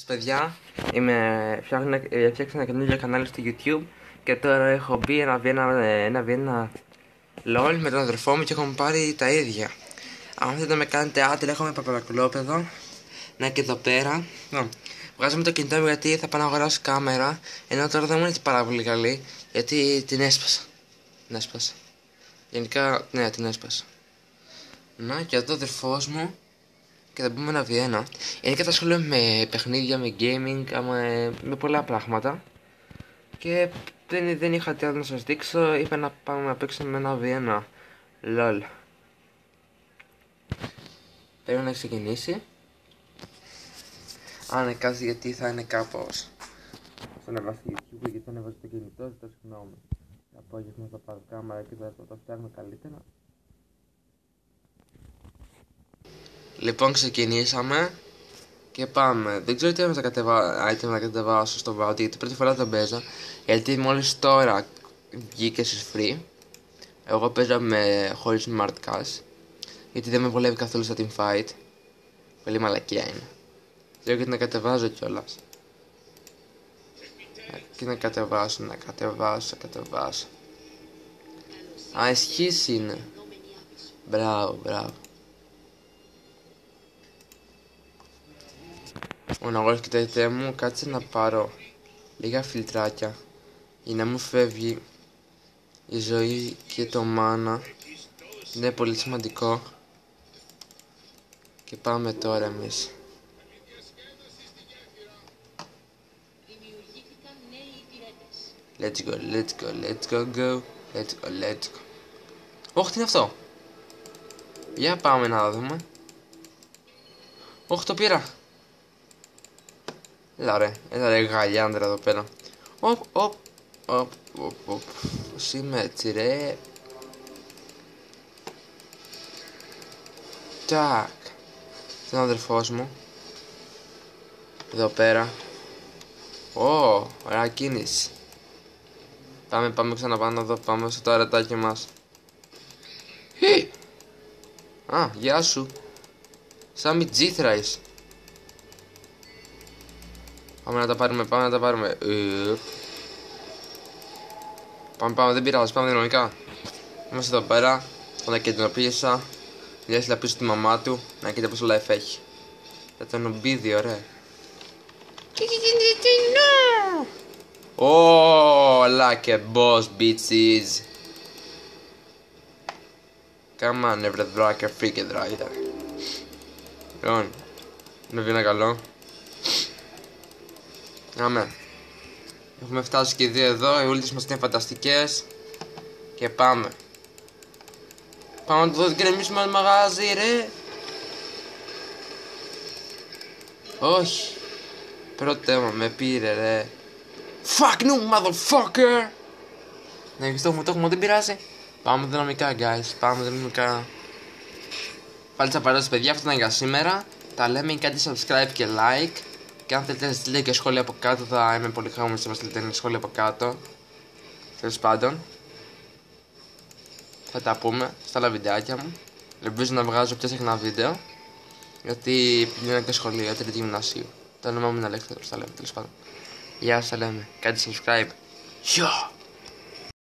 Παιδιά, φτιάξα ένα καινούργιο κανάλι στο YouTube και τώρα έχω μπει ένα β1 LOL με τον αδερφό μου και έχουμε πάρει τα ίδια. Αν θέλετε να με κάνετε άντρε, έχουμε παπαρακουλόπεδο. Να και εδώ πέρα. Βγάζαμε το κινητό μου γιατί θα πάω να αγοράσω κάμερα. Ενώ τώρα δεν μου είναι πάρα πολύ καλή γιατί την έσπασα. Γενικά, ναι, την έσπασα. Να και εδώ ο αδερφός μου. Και θα μπούμε ένα V1. Γενικά θα ασχολούμαι με παιχνίδια, με gaming, με πολλά πράγματα. Και δεν είχα τι άλλο να σας δείξω. Είπα να πάμε να παίξουμε με ένα V1 LOL. Πρέπει να ξεκινήσει. Αν κάτι γιατί θα είναι κάπως. Θα ανεβάσει YouTube γιατί θα ανεβάσει το κινητό, ζητώ συγγνώμη. Το απόγευμα θα πάρω κάμερα και θα το φτιάχνω καλύτερα. Λοιπόν, ξεκινήσαμε και πάμε. Δεν ξέρω τι item να κατεβάσω στο Vault γιατί πρώτη φορά το παίζω. Γιατί μόλις τώρα βγήκε στις free. Εγώ παίζω χωρίς smart cash. Γιατί δεν με βολεύει καθόλου στα teamfight. Πολύ μαλακία είναι. Δεν ξέρω γιατί να κατεβάζω κιόλας. Και να κατεβάσω. Α, ισχύς είναι. Μπράβο. Αγόρας και τέτοια μου, κάτσε να πάρω λίγα φιλτράκια για να μου φεύγει η ζωή και το μάνα. Είναι πολύ σημαντικό. Και πάμε τώρα εμείς. Let's go. Ωχ, τι είναι αυτό? Για πάμε να δούμε. Ωχ, το πήρα. Έλα ρε γαλιάντρα εδώ πέρα. Πώς είμαι έτσι ρε. Τάκ. Τον αδερφός μου. Εδώ πέρα. Ωραία κίνηση. Πάμε ξαναπάνω εδώ. Πάμε στο ταρετάκι μας. Α, γεια σου. Σαν μιτζήθρα είσαι. Πάμε να τα πάρουμε. Πάμε, δεν πειράζει, πάμε δυναμικά. Είμαστε εδώ πέρα, τον κεντροποίησα. Λιάσει να πίσω στη μαμά του, να κοίτα πόσο life έχει. Θα το νομπίδι, ωραία. Like a boss, bitches. Come on, βρεδράκια, freaking right. Λοιπόν, είναι βίνα καλό. Αμέ. Έχουμε φτάσει και δύο εδώ, οι ούλτες μας είναι φανταστικές. Και πάμε. Πάμε να το γκρεμίσουμε ένα μαγάζι ρε. Όχι. Πρώτο με πήρε ρε. Fuck no motherfucker. Ναι, το έχουμε, δεν πειράζει. Πάμε δυναμικά guys, Πάλι τσαπαρώσεις παιδιά, αυτό ήταν για σήμερα. Τα λέμε, κάντε subscribe και like. Και αν θέλετε να στείλετε και σχόλια από κάτω, θα είμαι πολύ χαρούμενος να στείλετε σχόλια από κάτω. Τέλος πάντων, θα τα πούμε στα άλλα βιντεάκια μου. Ελπίζω να βγάζω πιο συχνά βίντεο. Γιατί πηγαίνω και σχολείο, τρίτη γυμνασίου. Το όνομά μου είναι Αλέξανδρος, τα λέμε τέλος πάντων. Γεια σας, τα λέμε. Κάντε subscribe. Γεια!